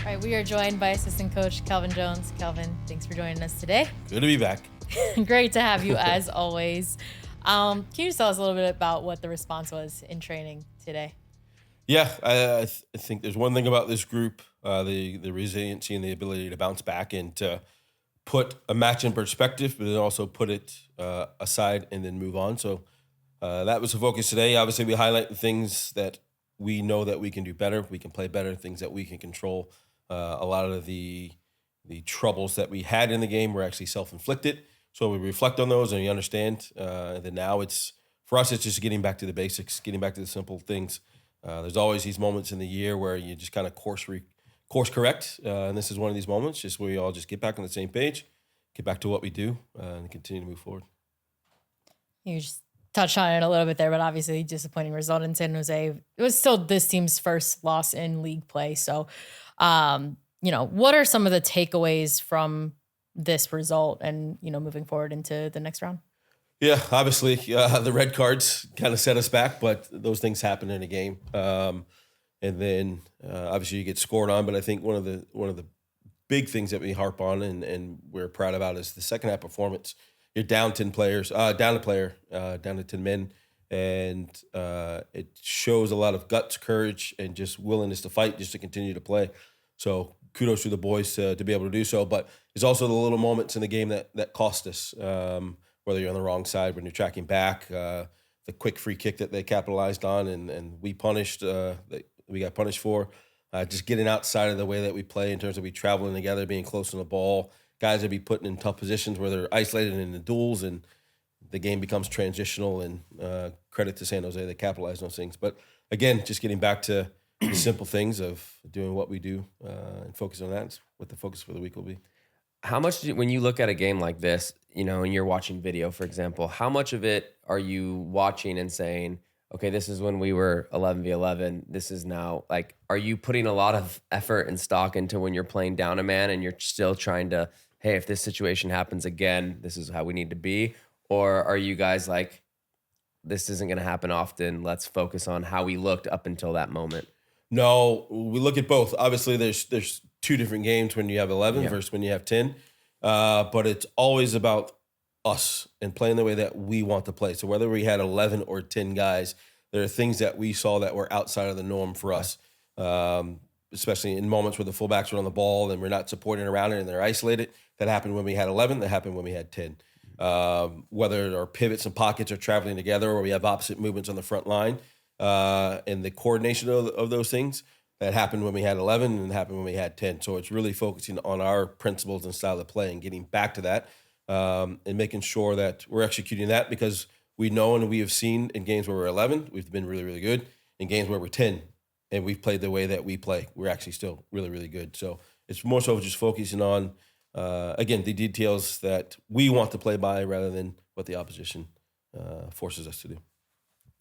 All right, we are joined by assistant coach Kelvin Jones. Kelvin, thanks for joining us today. Good to be back. Great to have you as always. Can you just tell us a little bit about what the response was in training today? Yeah, I think there's one thing about this group, the resiliency and the ability to bounce back and to put a match in perspective, but then also put it aside and then move on. So that was the focus today. Obviously, we highlight the things that we know that we can do better, we can play better, things that we can control. A lot of the troubles that we had in the game were actually self-inflicted. So we reflect on those and we understand. And then now for us, it's just getting back to the basics, getting back to the simple things. There's always these moments in the year where you just kind of course correct. And this is one of these moments, just where we all just get back on the same page, get back to what we do, and continue to move forward. You just touched on it a little bit there, but obviously disappointing result in San Jose. It was still this team's first loss in league play. So, what are some of the takeaways from this result and, moving forward into the next round? Yeah, obviously the red cards kind of set us back, but those things happen in a game. And then obviously you get scored on, but I think one of the big things that we harp on and we're proud about is the second half performance. You're down 10 players, down to 10 men, and it shows a lot of guts, courage, and just willingness to fight, just to continue to play. So kudos to the boys to be able to do so. But there's also the little moments in the game that cost us. Whether you're on the wrong side when you're tracking back, the quick free kick that they capitalized on and we punished, that we got punished for, just getting outside of the way that we play in terms of we traveling together, being close on the ball, guys that be put in tough positions where they're isolated in the duels and the game becomes transitional, and credit to San Jose, they capitalized on those things. But again, just getting back to the simple things of doing what we do and focus on that is what the focus for the week will be. How much, when you look at a game like this, and you're watching video, for example, how much of it are you watching and saying, okay, this is when we were 11v11, this is now, like, are you putting a lot of effort and stock into when you're playing down a man and you're still trying to, hey, if this situation happens again, this is how we need to be? Or are you guys like, this isn't going to happen often, let's focus on how we looked up until that moment? No, we look at both. Obviously, there's two different games when you have 11 versus when you have 10. But it's always about us and playing the way that we want to play. So whether we had 11 or 10 guys, there are things that we saw that were outside of the norm for us, especially in moments where the fullbacks are on the ball and we're not supporting around it and they're isolated. That happened when we had 11. That happened when we had 10. Whether our pivots and pockets are traveling together or we have opposite movements on the front line, and the coordination of those things, that happened when we had 11 and happened when we had 10. So it's really focusing on our principles and style of play and getting back to that, and making sure that we're executing that, because we know and we have seen in games where we're 11, we've been really, really good. In games where we're 10 and we've played the way that we play, we're actually still really, really good. So it's more so just focusing on, again, the details that we want to play by rather than what the opposition forces us to do.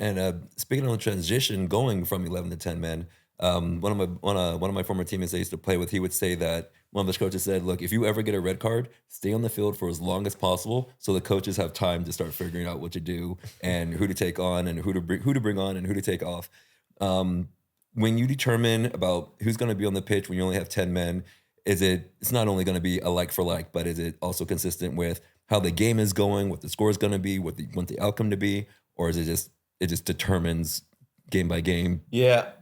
And speaking on the transition, going from 11 to 10 men, one of my former teammates I used to play with, he would say that one of the coaches said, look, if you ever get a red card, stay on the field for as long as possible so the coaches have time to start figuring out what to do and who to take on and who to bring on and who to take off. When you determine about who's going to be on the pitch when you only have 10 men, it's not only going to be a like for like, but is it also consistent with how the game is going, what the score is going to be, what you want the outcome to be, or is it just determines game by game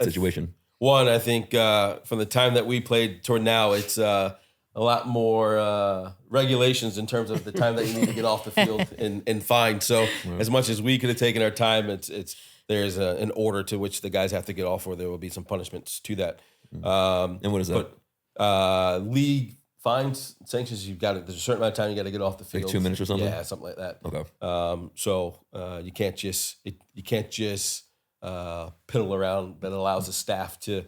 situation? One, I think from the time that we played toward now, it's a lot more regulations in terms of the time that you need to get off the field and fine. So as much as we could have taken our time, there's an order to which the guys have to get off, or there will be some punishments to that. And what is that? League fines, sanctions, there's a certain amount of time you got to get off the field. Like 2 minutes or something? Yeah, something like that. Okay. So you can't just piddle around. That allows the staff to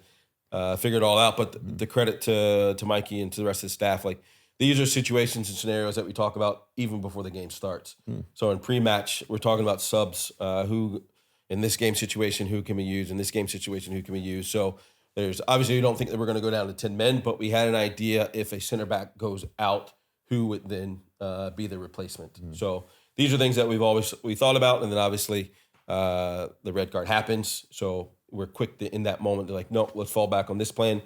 figure it all out. But the credit to Mikey and to the rest of the staff, like, these are situations and scenarios that we talk about even before the game starts. So in pre-match, we're talking about subs, who in this game situation, who can we use? In this game situation, who can we use? So there's obviously, we don't think that we're going to go down to 10 men, but we had an idea if a center back goes out, who would then be the replacement. So these are things that we thought about, and then obviously the red card happens. So we're quick in that moment to like, nope, let's fall back on this plan.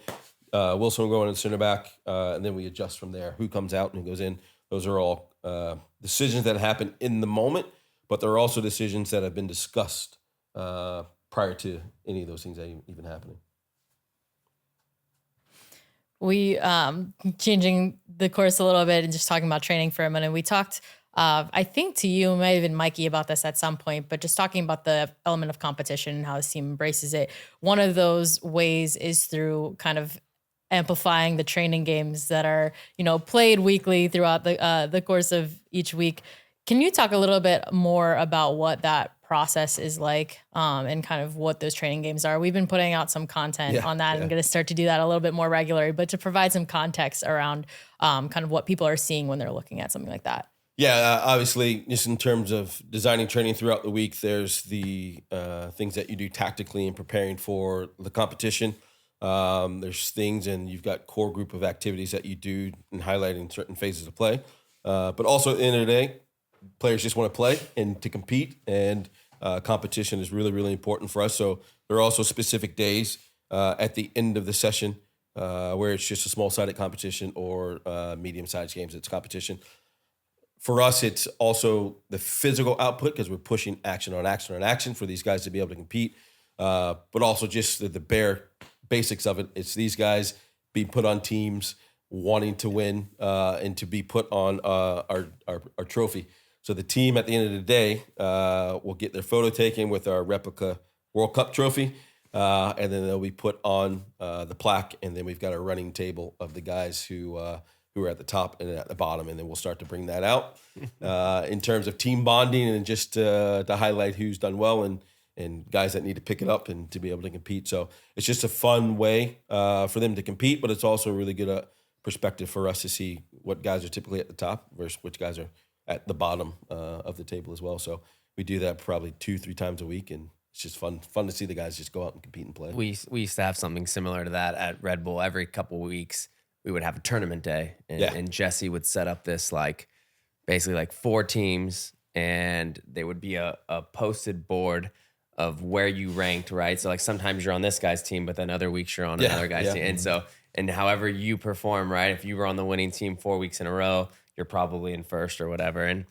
Wilson will go in at center back, and then we adjust from there. Who comes out and who goes in. Those are all decisions that happen in the moment, but there are also decisions that have been discussed prior to any of those things even happening. We changing the course a little bit and just talking about training for a minute. We talked, I think to you, may have been Mikey about this at some point, but just talking about the element of competition and how this team embraces it. One of those ways is through kind of amplifying the training games that are, played weekly throughout the course of each week. Can you talk a little bit more about what that process is like and kind of what those training games are? We've been putting out some content on that and going to start to do that a little bit more regularly, but to provide some context around kind of what people are seeing when they're looking at something like that. Yeah, obviously, just in terms of designing training throughout the week, there's the things that you do tactically in preparing for the competition. There's things, and you've got core group of activities that you do and highlighting certain phases of play. But also at the end of the day, players just want to play and to compete, and competition is really, really important for us. So there are also specific days at the end of the session where it's just a small-sided competition or medium-sized games. It's competition. For us, it's also the physical output because we're pushing action on action on action for these guys to be able to compete, but also just the bare basics of it. It's these guys being put on teams, wanting to win, and to be put on our trophy. So the team at the end of the day will get their photo taken with our replica World Cup trophy, and then they'll be put on the plaque, and then we've got a running table of the guys who are at the top and at the bottom, and then we'll start to bring that out in terms of team bonding and just to highlight who's done well and guys that need to pick it up and to be able to compete. So it's just a fun way for them to compete, but it's also a really good perspective for us to see what guys are typically at the top versus which guys are at the bottom of the table as well. So we do that probably 2-3 times a week, and it's just fun to see the guys just go out and compete and play. We used to have something similar to that at Red Bull. Every couple of weeks, we would have a tournament day, and Jesse would set up this basically 4 teams, and there would be a posted board of where you ranked, right? So sometimes you're on this guy's team, but then other weeks you're on another guy's team. And so, and however you perform, right? If you were on the winning team 4 weeks in a row, you're probably in first or whatever. And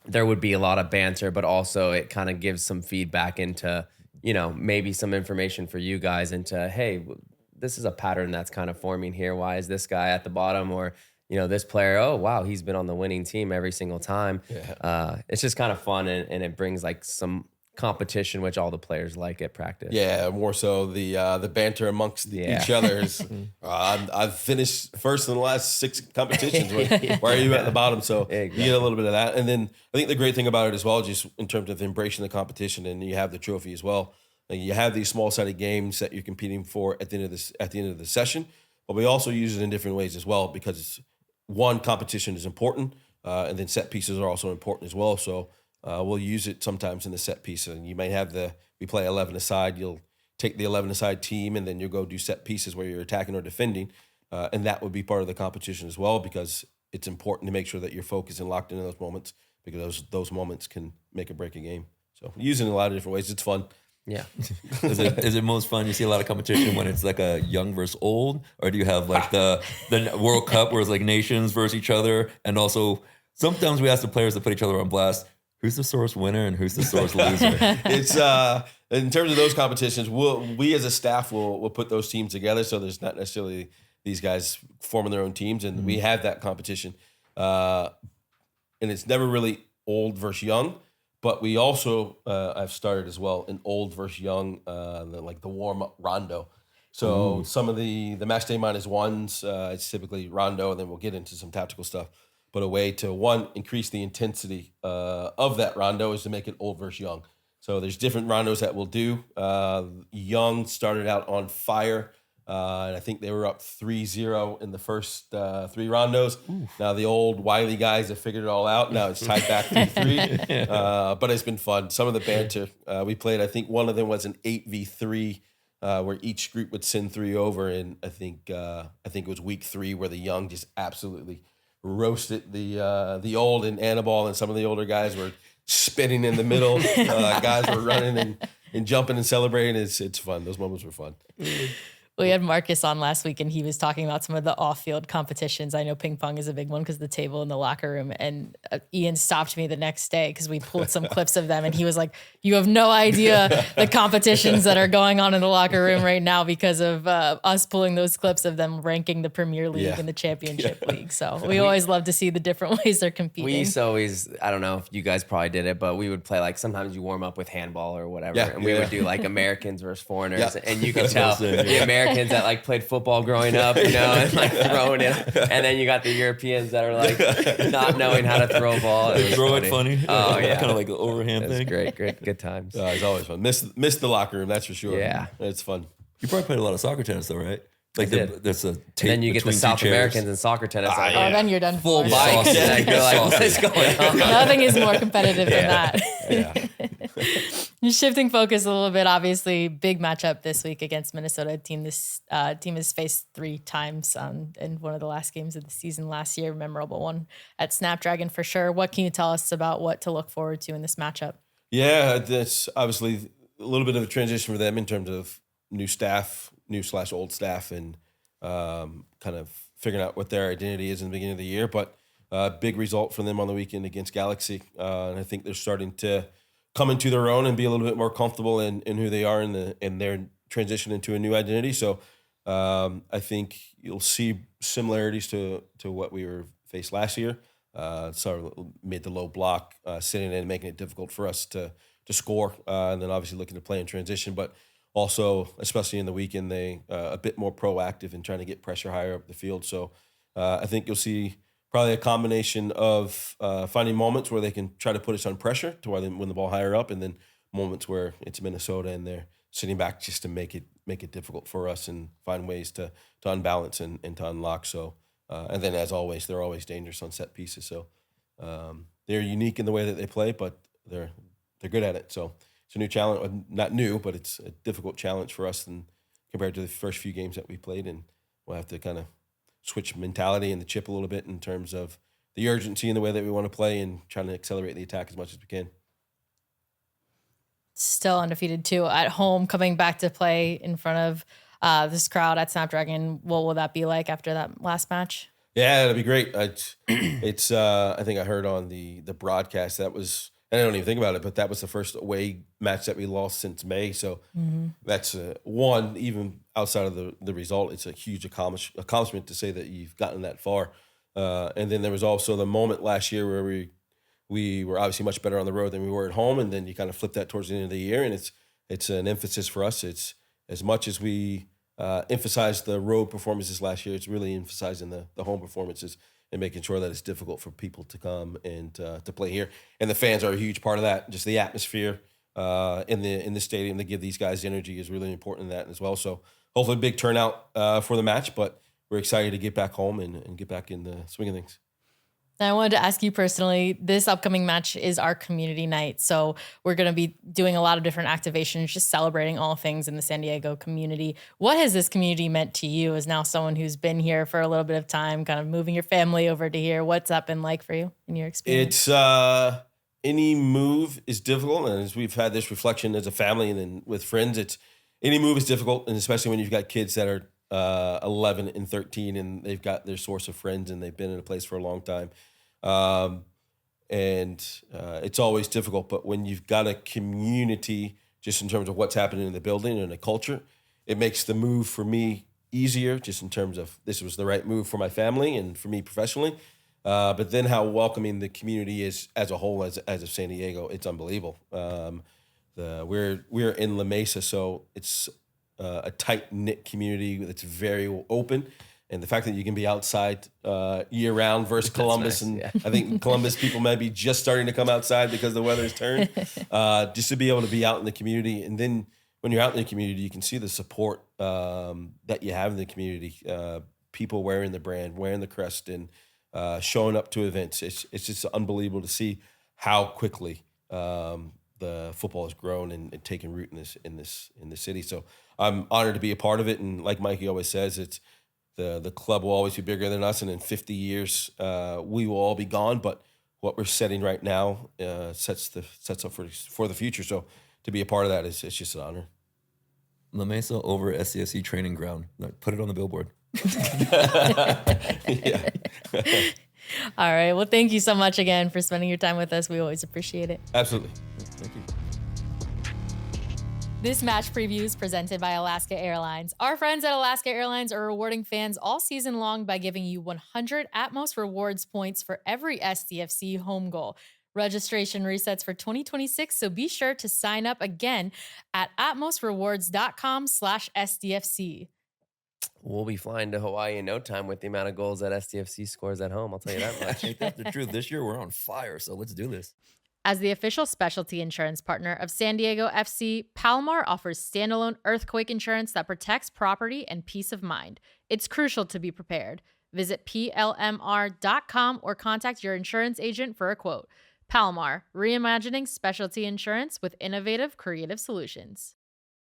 there would be a lot of banter, but also it kind of gives some feedback into, maybe some information for you guys into, hey, this is a pattern that's kind of forming here. Why is this guy at the bottom? Or, this player, oh, wow, he's been on the winning team every single time. Yeah. It's just kind of fun, and it brings some competition, which all the players like at practice. Yeah, more so the banter amongst each other. I've finished first in the last 6 competitions. Why are you at the bottom? So you get a little bit of that. And then I think the great thing about it as well, just in terms of embracing the competition, and you have the trophy as well. You have these small-sided games that you're competing for at the end of the session, but we also use it in different ways as well, because it's one, competition is important, and then set pieces are also important as well. So we'll use it sometimes in the set piece, and you might have we play 11 aside. You'll take the 11 aside team, and then you'll go do set pieces where you're attacking or defending, and that would be part of the competition as well, because it's important to make sure that you're focused and locked into those moments, because those moments can make or break a game. So using it in a lot of different ways, it's fun. Yeah. Is it most fun? You see a lot of competition when it's a young versus old, or do you have the World Cup where it's nations versus each other? And also sometimes we ask the players to put each other on blast. Who's the source winner and who's the source loser? It's in terms of those competitions, we as a staff will put those teams together. So there's not necessarily these guys forming their own teams, and we have that competition. And it's never really old versus young. But we also, I've started as well, an old versus young, the warm-up rondo. So some of the match day -1s, it's typically rondo, and then we'll get into some tactical stuff. But a way to, one, increase the intensity of that rondo is to make it old versus young. So there's different rondos that we'll do. Young started out on fire, and I think they were up 3-0 in the first 3 rondos. Now the old wily guys have figured it all out. Now it's tied back 3-3. But it's been fun. Some of the banter we played, I think one of them was an 8v3 where each group would send 3 over, and I think it was week 3 where the young just absolutely roasted the old in Annabelle, and some of the older guys were spinning in the middle. Guys were running and jumping and celebrating. It's fun. Those moments were fun. We had Marcus on last week, and he was talking about some of the off-field competitions. I know ping pong is a big one because the table in the locker room. And Ian stopped me the next day because we pulled some clips of them, and he was like, "You have no idea the competitions that are going on in the locker room right now because of us pulling those clips of them ranking the Premier League and the Championship League." So we always love to see the different ways they're competing. We used to always, I don't know if you guys probably did it, but we would play like sometimes you warm up with handball or whatever, and we would do like Americans versus foreigners, and you could tell the Americans that like played football growing up, you know, and like throwing it, and then you got the Europeans that are like not knowing how to throw a ball. They throw it funny. Oh yeah, kind of like an overhand thing. Great, good times. It's always fun. Miss the locker room, that's for sure. Yeah, it's fun. You probably played a lot of soccer tennis though, right? Like there's a tape. And then you get the South Americans in soccer tennis. Like, then you're done. Full bikes. And you're like, what is going on? Nothing is more competitive than that. Shifting focus a little bit, obviously, big matchup this week against Minnesota. Team has faced 3 times in one of the last games of the season last year. Memorable one at Snapdragon for sure. What can you tell us about what to look forward to in this matchup? Yeah, that's obviously a little bit of a transition for them in terms of new staff, new/old staff, and kind of figuring out what their identity is in the beginning of the year. But big result for them on the weekend against Galaxy. And I think they're starting to come into their own and be a little bit more comfortable in who they are in their transition into a new identity. So I think you'll see similarities to what we were faced last year. Sort of mid to low block, sitting in and making it difficult for us to score, and then obviously looking to play in transition. But also, especially in the weekend, they a bit more proactive in trying to get pressure higher up the field. So I think you'll see probably a combination of finding moments where they can try to put us on pressure to where they win the ball higher up, and then moments where it's Minnesota and they're sitting back just to make it difficult for us and find ways to unbalance and to unlock. So and then as always, they're always dangerous on set pieces. So they're unique in the way that they play, but they're good at it. So it's a new challenge, not new, but it's a difficult challenge for us compared to the first few games that we played, and we'll have to kind of switch mentality and the chip a little bit in terms of the urgency and the way that we want to play and trying to accelerate the attack as much as we can. Still undefeated too at home, coming back to play in front of this crowd at Snapdragon. What will that be like after that last match? Yeah, it'll be great. It's I think I heard on the broadcast that was, and I don't even think about it, but that was the first away match that we lost since May. So that's one, even outside of the result, it's a huge accomplishment to say that you've gotten that far. And then there was also the moment last year where we were obviously much better on the road than we were at home, and then you kind of flip that towards the end of the year, and it's an emphasis for us. It's as much as we emphasized the road performances last year, it's really emphasizing the home performances and making sure that it's difficult for people to come and to play here. And the fans are a huge part of that. Just the atmosphere in the stadium to give these guys energy is really important in that as well. So hopefully a big turnout for the match, but we're excited to get back home and get back in the swing of things. I wanted to ask you personally, this upcoming match is our community night. So we're going to be doing a lot of different activations, just celebrating all things in the San Diego community. What has this community meant to you as now someone who's been here for a little bit of time, kind of moving your family over to here? What's that been like for you in your experience? It's any move is difficult. And as we've had this reflection as a family and then with friends, it's any move is difficult. And especially when you've got kids that are 11 and 13 and they've got their source of friends and they've been in a place for a long time. It's always difficult, but when you've got a community, just in terms of what's happening in the building and the culture, it makes the move for me easier, just in terms of this was the right move for my family and for me professionally. But then how welcoming the community is as a whole, as of San Diego, it's unbelievable. We're in La Mesa, so it's a tight-knit community that's very open. And the fact that you can be outside year-round versus Columbus, nice. And yeah. I think Columbus people might be just starting to come outside because the weather's turned. Just to be able to be out in the community. And then when you're out in the community, you can see the support that you have in the community. People wearing the brand, wearing the crest, and showing up to events. It's just unbelievable to see how quickly the football has grown and taken root in this city. So I'm honored to be a part of it. And like Mikey always says, it's the club will always be bigger than us. And in 50 years, we will all be gone. But what we're setting right now sets up for the future. So to be a part of that it's just an honor. La Mesa over SDFC training ground. Like, put it on the billboard. Yeah. All right. Well, thank you so much again for spending your time with us. We always appreciate it. Absolutely. Thank you. This match preview is presented by Alaska Airlines. Our friends at Alaska Airlines are rewarding fans all season long by giving you 100 Atmos Rewards points for every SDFC home goal. Registration resets for 2026, so be sure to sign up again at atmosrewards.com/SDFC. We'll be flying to Hawaii in no time with the amount of goals that SDFC scores at home. I'll tell you that much. Ain't that the truth? This year we're on fire, so let's do this. As the official specialty insurance partner of San Diego FC, Palomar offers standalone earthquake insurance that protects property and peace of mind. It's crucial to be prepared. Visit plmr.com or contact your insurance agent for a quote. Palomar, reimagining specialty insurance with innovative, creative solutions.